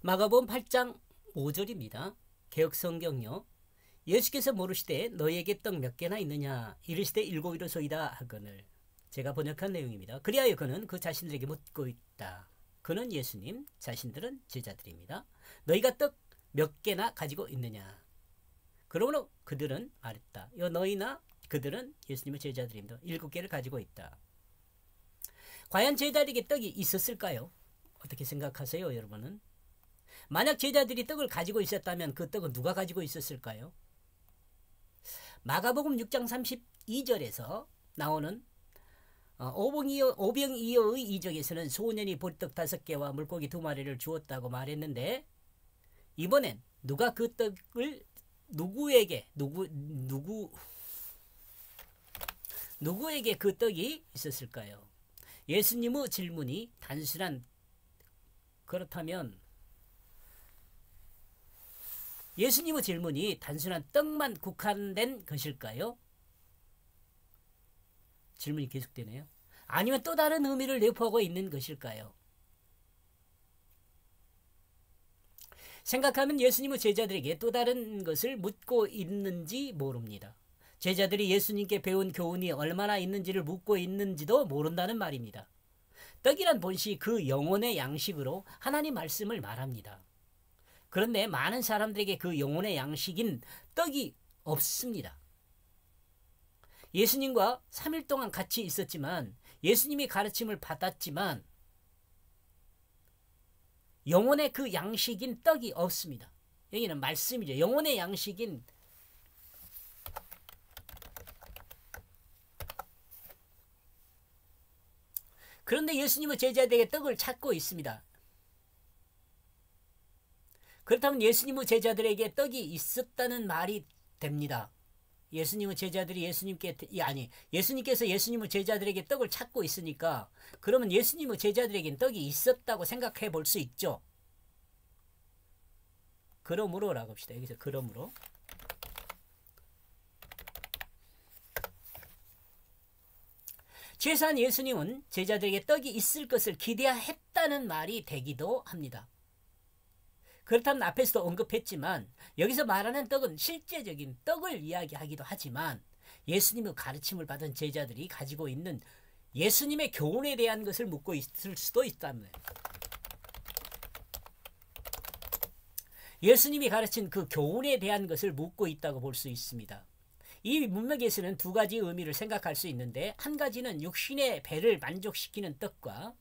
마가복음 8장 5절입니다. 개역성경요. 예수께서 물으시되 너희에게 떡 몇 개나 있느냐 이르시되 7이로소이다 하거늘. 제가 번역한 내용입니다. 그리하여 그는 그 자신들에게 묻고 있다. 그는 예수님, 자신들은 제자들입니다. 너희가 떡 몇 개나 가지고 있느냐. 그러므로 그들은 말했다. 너희나 그들은 예수님의 제자들입니다. 7개를 가지고 있다. 과연 제자들에게 떡이 있었을까요? 어떻게 생각하세요, 여러분은? 만약 제자들이 떡을 가지고 있었다면 그 떡은 누가 가지고 있었을까요? 마가복음 6장 32절에서 나오는 오병이어의 이적에서는 소년이 보리떡 5개와 물고기 2마리를 주었다고 말했는데, 이번엔 누가 그 떡을 누구에게 그 떡이 있었을까요? 예수님의 질문이 단순한 떡만 국한된 것일까요? 질문이 계속되네요. 아니면 또 다른 의미를 내포하고 있는 것일까요? 생각하면 예수님은 제자들에게 또 다른 것을 묻고 있는지 모릅니다. 제자들이 예수님께 배운 교훈이 얼마나 있는지를 묻고 있는지도 모른다는 말입니다. 떡이란 본시 그 영혼의 양식으로 하나님 말씀을 말합니다. 그런데 많은 사람들에게 그 영혼의 양식인 떡이 없습니다. 예수님과 3일 동안 같이 있었지만, 예수님이 가르침을 받았지만 영혼의 그 양식인 떡이 없습니다. 여기는 말씀이죠. 영혼의 양식인 그런데 예수님은 제자들에게 떡을 찾고 있습니다. 그렇다면 예수님의 제자들에게 떡이 있었다는 말이 됩니다. 예수님께서 예수님의 제자들에게 떡을 찾고 있으니까, 그러면 예수님의 제자들에게는 떡이 있었다고 생각해 볼 수 있죠. 그러므로라고 합시다. 여기서 그러므로. 최소한 예수님은 제자들에게 떡이 있을 것을 기대했다는 말이 되기도 합니다. 그렇다면 앞에서도 언급했지만 여기서 말하는 떡은 실제적인 떡을 이야기하기도 하지만, 예수님의 가르침을 받은 제자들이 가지고 있는 예수님의 교훈에 대한 것을 묻고 있을 수도 있다는 거예요. 예수님이 가르친 그 교훈에 대한 것을 묻고 있다고 볼 수 있습니다. 이 문맥에서는 두 가지 의미를 생각할 수 있는데, 한 가지는 육신의 배를 만족시키는 떡과,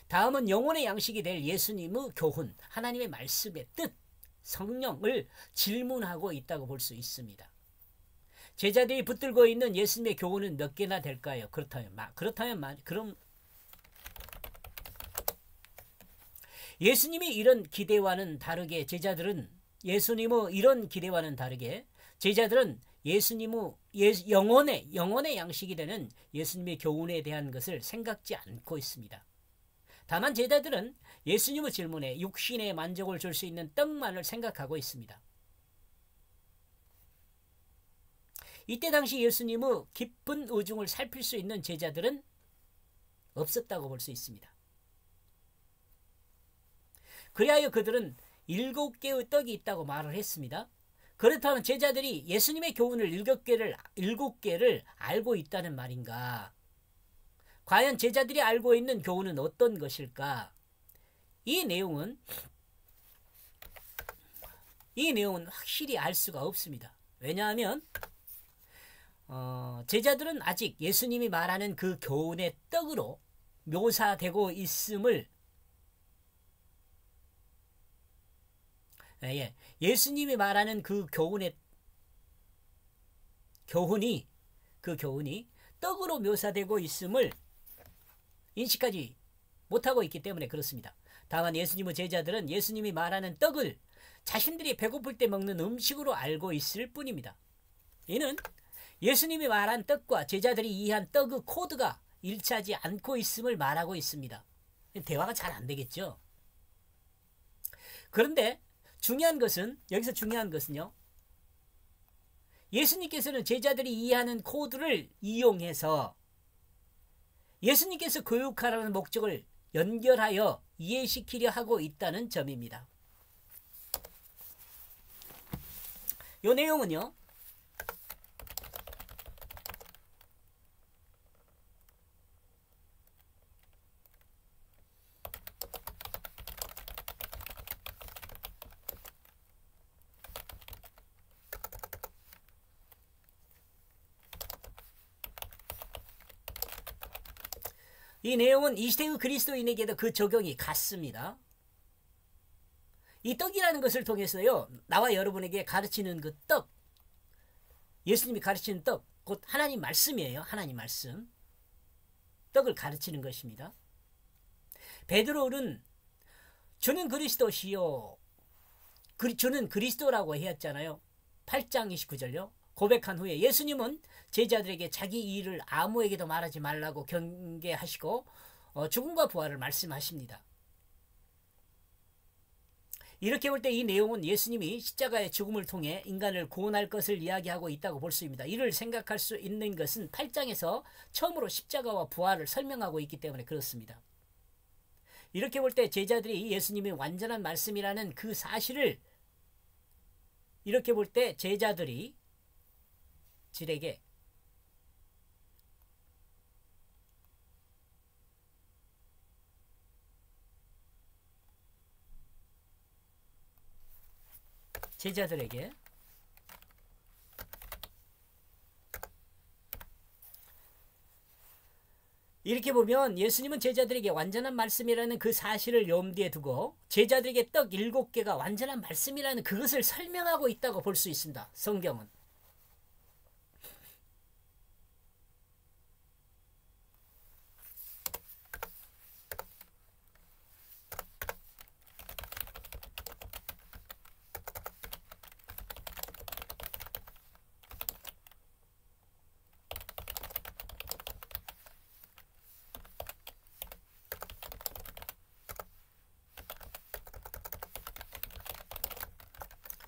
다음은 영혼의 양식이 될 예수님의 교훈, 하나님의 말씀의 뜻, 성령을 질문하고 있다고 볼 수 있습니다. 제자들이 붙들고 있는 예수님의 교훈은 몇 개나 될까요? 그럼 예수님의 이런 기대와는 다르게 제자들은 예수님의 영혼의 양식이 되는 예수님의 교훈에 대한 것을 생각지 않고 있습니다. 다만 제자들은 예수님의 질문에 육신의 만족을 줄 수 있는 떡만을 생각하고 있습니다. 이때 당시 예수님의 깊은 의중을 살필 수 있는 제자들은 없었다고 볼 수 있습니다. 그리하여 그들은 7개의 떡이 있다고 말을 했습니다. 그렇다면 제자들이 예수님의 교훈을 7개를 알고 있다는 말인가? 과연 제자들이 알고 있는 교훈은 어떤 것일까? 이 내용은 확실히 알 수가 없습니다. 왜냐하면 제자들은 아직 예수님이 말하는 그 교훈의 떡으로 묘사되고 있음을, 예수님이 말하는 그 교훈이 떡으로 묘사되고 있음을 인식하지 못하고 있기 때문에 그렇습니다. 다만 예수님의 제자들은 예수님이 말하는 떡을 자신들이 배고플 때 먹는 음식으로 알고 있을 뿐입니다. 이는 예수님이 말한 떡과 제자들이 이해한 떡의 코드가 일치하지 않고 있음을 말하고 있습니다. 대화가 잘 안 되겠죠. 그런데 여기서 중요한 것은요, 예수님께서는 제자들이 이해하는 코드를 이용해서 예수님께서 교육하라는 목적을 연결하여 이해시키려 하고 있다는 점입니다. 이 내용은요, 이 내용은 이 시대의 그리스도인에게도 그 적용이 같습니다. 이 떡이라는 것을 통해서요, 나와 여러분에게 가르치는 그 떡, 예수님이 가르치는 떡, 곧 하나님 말씀이에요. 하나님 말씀. 떡을 가르치는 것입니다. 베드로는 주는 그리스도시요, 주는 그리스도라고 했잖아요. 8장 29절요. 고백한 후에 예수님은 제자들에게 자기 일을 아무에게도 말하지 말라고 경계하시고 죽음과 부활을 말씀하십니다. 이렇게 볼 때 이 내용은 예수님이 십자가의 죽음을 통해 인간을 구원할 것을 이야기하고 있다고 볼 수 있습니다. 이를 생각할 수 있는 것은 8장에서 처음으로 십자가와 부활을 설명하고 있기 때문에 그렇습니다. 이렇게 볼 때 제자들이 예수님이 완전한 말씀이라는 그 사실을, 이렇게 볼 때 제자들이 질에게 이렇게 보면 예수님은 제자들에게 완전한 말씀이라는 그 사실을 염두에 두고 제자들에게 떡 7개가 완전한 말씀이라는 그것을 설명하고 있다고 볼 수 있습니다. 성경은.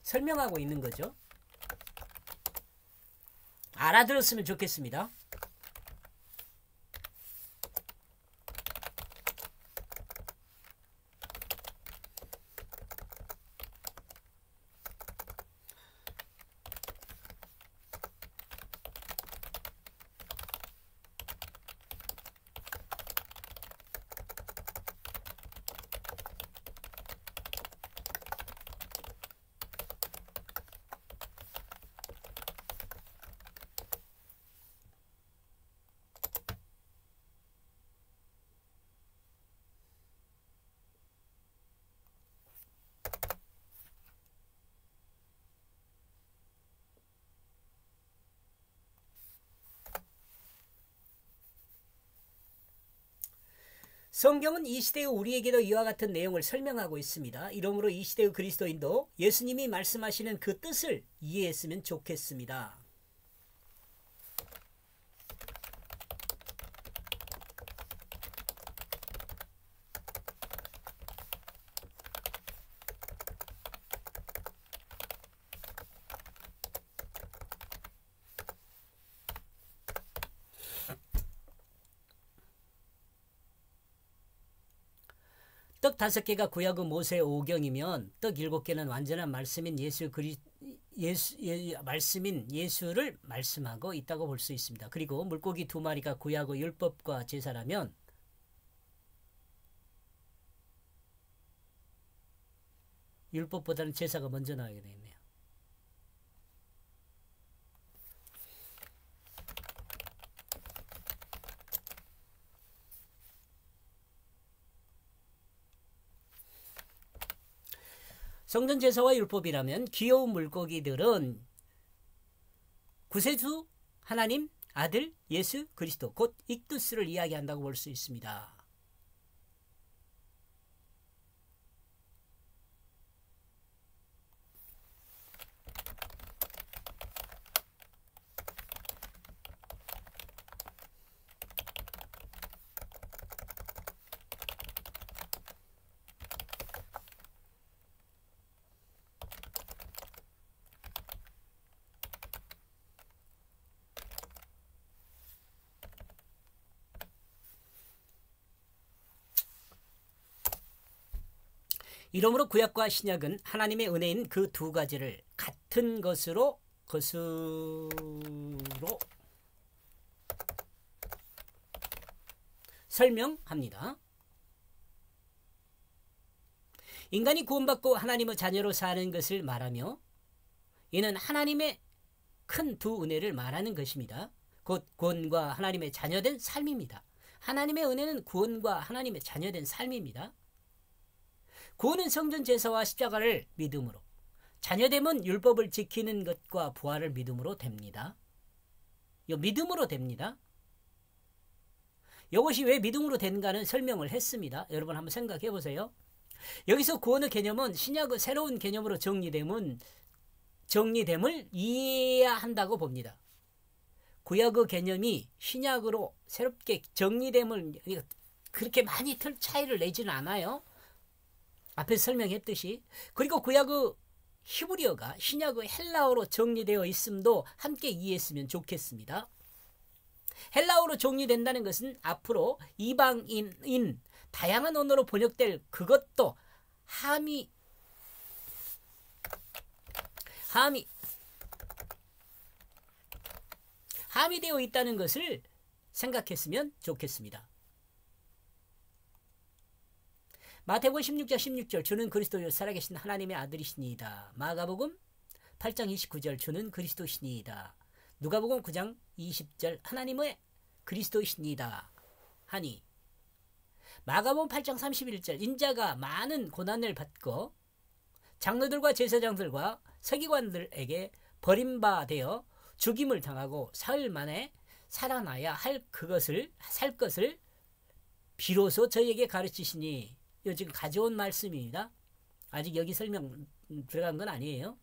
설명하고 있는 거죠. 알아들었으면 좋겠습니다. 성경은 이 시대의 우리에게도 이와 같은 내용을 설명하고 있습니다. 이러므로 이 시대의 그리스도인도 예수님이 말씀하시는 그 뜻을 이해했으면 좋겠습니다. 떡 5개가 구약의 모세 오경이면 떡 7개는 완전한 말씀인 말씀인 예수를 말씀하고 있다고 볼 수 있습니다. 그리고 물고기 2마리가 구약의 율법과 제사라면 율법보다는 제사가 먼저 나오게 되겠네요. 성전 제사와 율법이라면 귀여운 물고기들은 구세주 하나님 아들 예수 그리스도 곧 익두스를 이야기한다고 볼 수 있습니다. 이러므로 구약과 신약은 하나님의 은혜인 그 두 가지를 같은 것으로 설명합니다. 인간이 구원받고 하나님의 자녀로 사는 것을 말하며 이는 하나님의 큰 두 은혜를 말하는 것입니다. 곧 구원과 하나님의 자녀된 삶입니다. 하나님의 은혜는 구원과 하나님의 자녀된 삶입니다. 구원은 성전 제사와 십자가를 믿음으로, 자녀됨은 율법을 지키는 것과 부활을 믿음으로 됩니다. 믿음으로 됩니다. 이것이 왜 믿음으로 되는가는 설명을 했습니다. 여러분 한번 생각해 보세요. 여기서 구원의 개념은 신약의 새로운 개념으로 정리됨을 이해해야 한다고 봅니다. 구약의 개념이 신약으로 새롭게 정리됨을 그렇게 많이 차이를 내지는 않아요. 앞에서 설명했듯이. 그리고 구약의 히브리어가 신약의 헬라어로 정리되어 있음도 함께 이해했으면 좋겠습니다. 헬라어로 정리된다는 것은 앞으로 이방인인 다양한 언어로 번역될 그것도 함이 되어 있다는 것을 생각했으면 좋겠습니다. 마태복음 16장 16절 주는 그리스도요 살아계신 하나님의 아들이시니이다. 마가복음 8장 29절 주는 그리스도시니이다. 누가복음 9장 20절 하나님의 그리스도이시니이다 하니, 마가복음 8장 31절 인자가 많은 고난을 받고 장로들과 제사장들과 서기관들에게 버림받아 죽임을 당하고 사흘 만에 살아나야 살 것을 비로소 저희에게 가르치시니. 이거 지금 가져온 말씀입니다. 아직 여기 설명 들어간 건 아니에요.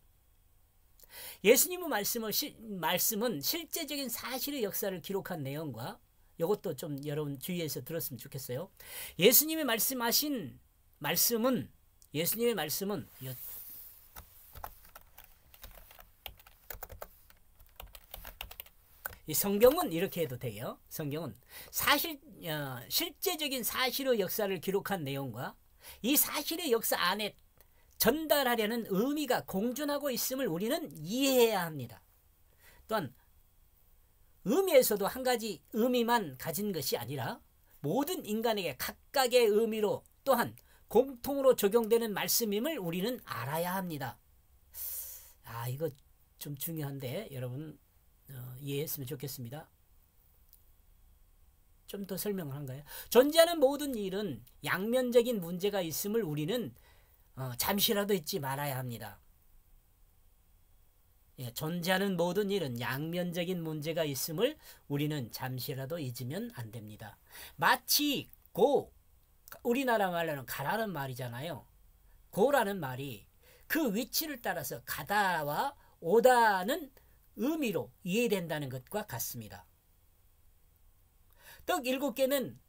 예수님의 말씀은 실제적인 사실의 역사를 기록한 내용과, 이것도 좀 여러분 주의해서 들었으면 좋겠어요. 예수님의 말씀은 이 성경은 이렇게 해도 돼요. 성경은 실제적인 사실의 역사를 기록한 내용과 이 사실의 역사 안에 전달하려는 의미가 공존하고 있음을 우리는 이해해야 합니다. 또한 의미에서도 한 가지 의미만 가진 것이 아니라 모든 인간에게 각각의 의미로 또한 공통으로 적용되는 말씀임을 우리는 알아야 합니다. 이거 좀 중요한데 여러분 이해했으면 좋겠습니다. 좀 더 설명을 한가요? 존재하는 모든 일은 양면적인 문제가 있음을 우리는 잠시라도 잊지 말아야 합니다. 존재하는 모든 일은 양면적인 문제가 있음을 우리는 잠시라도 잊으면 안 됩니다. 마치 우리나라 말로는 가라는 말이잖아요. 고라는 말이 그 위치를 따라서 가다와 오다는 의미로 이해된다는 것과 같습니다. 떡 7개라는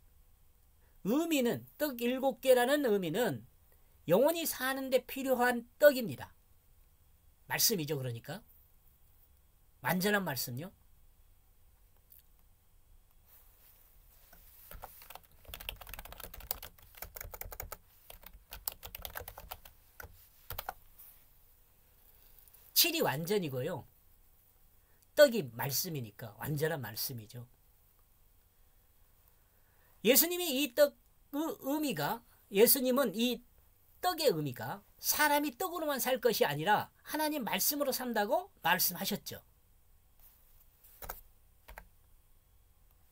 의미는 영원히 사는데 필요한 떡입니다. 말씀이죠. 그러니까 완전한 말씀요. 칠이 완전이고요. 떡이 말씀이니까 완전한 말씀이죠. 예수님은 이 떡의 의미가 사람이 떡으로만 살 것이 아니라 하나님 말씀으로 산다고 말씀하셨죠.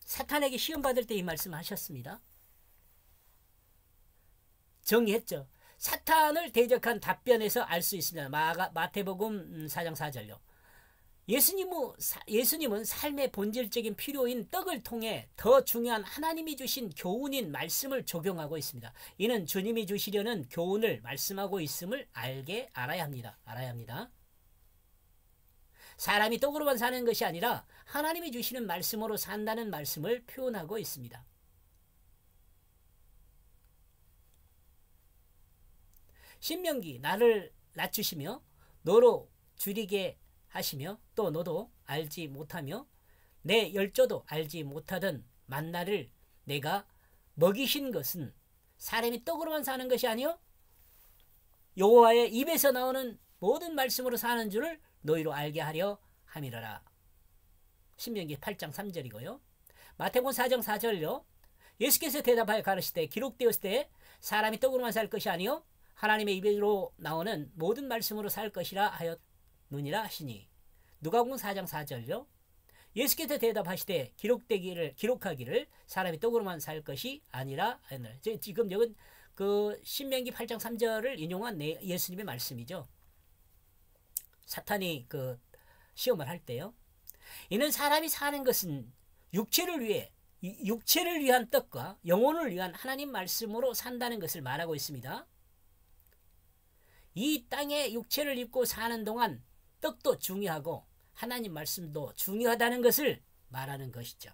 사탄에게 시험 받을 때 이 말씀을 하셨습니다. 정리했죠. 사탄을 대적한 답변에서 알 수 있습니다. 마태복음 4장 4절요. 예수님은 삶의 본질적인 필요인 떡을 통해 더 중요한 하나님이 주신 교훈인 말씀을 적용하고 있습니다. 이는 주님이 주시려는 교훈을 말씀하고 있음을 알아야 합니다. 사람이 떡으로만 사는 것이 아니라 하나님이 주시는 말씀으로 산다는 말씀을 표현하고 있습니다. 신명기 나를 낮추시며 너로 줄이게 하시며 또 너도 알지 못하며 내 열조도 알지 못하던 만나를 내가 먹이신 것은 사람이 떡으로만 사는 것이 아니요 여호와의 입에서 나오는 모든 말씀으로 사는 줄을 너희로 알게 하려 함이라라. 신명기 8장 3절이고요. 마태복음 4장 4절요. 예수께서 대답하여 가르치되 기록되었을 때 사람이 떡으로만 살 것이 아니요 하나님의 입으로 나오는 모든 말씀으로 살 것이라 하였느니라 하시니. 누가복음 4장 4절요. 예수께서 대답하시되 기록하기를 사람이 떡으로만 살 것이 아니라 하였느니라. 지금 여기 그 신명기 8장 3절을 인용한 예수님의 말씀이죠. 사탄이 그 시험을 할 때요. 이는 사람이 사는 것은 육체를 위한 떡과 영혼을 위한 하나님 말씀으로 산다는 것을 말하고 있습니다. 이 땅에 육체를 입고 사는 동안 떡도 중요하고 하나님 말씀도 중요하다는 것을 말하는 것이죠.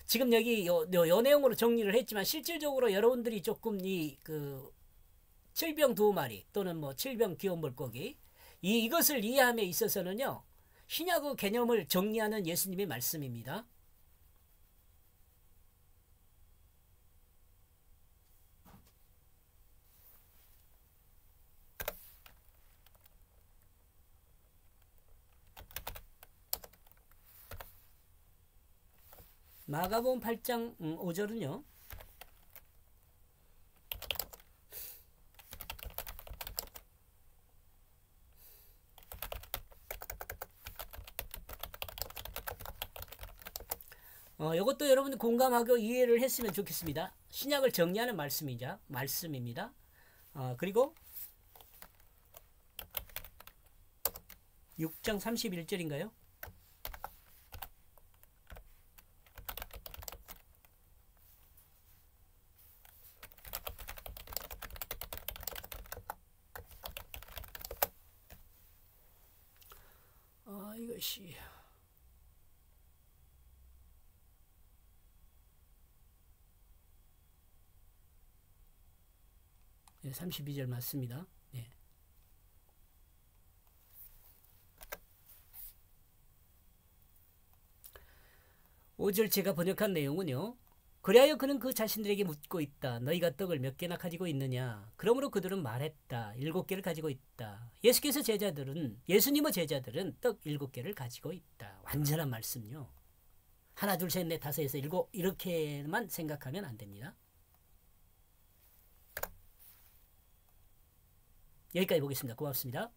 지금 여기 요 내용으로 정리를 했지만 실질적으로 여러분들이 조금 칠병 2마리 또는 칠병 귀여운 물고기 이것을 이해함에 있어서는요. 신약의 개념을 정리하는 예수님의 말씀입니다. 마가복음 8장 5절은요. 이것도 여러분들 공감하고 이해를 했으면 좋겠습니다. 신약을 정리하는 말씀입니다. 그리고 6장 31절인가요? 이것이 32절 맞습니다. 네. (5절) 제가 번역한 내용은요. 그리하여 그는 그 자신들에게 묻고 있다. 너희가 떡을 몇 개나 가지고 있느냐? 그러므로 그들은 말했다. 7개를 가지고 있다. 예수님의 제자들은 떡 7개를 가지고 있다. 완전한 말씀요. 하나, 둘, 셋, 넷, 다섯, 여섯, 일곱 이렇게만 생각하면 안 됩니다. 여기까지 보겠습니다. 고맙습니다.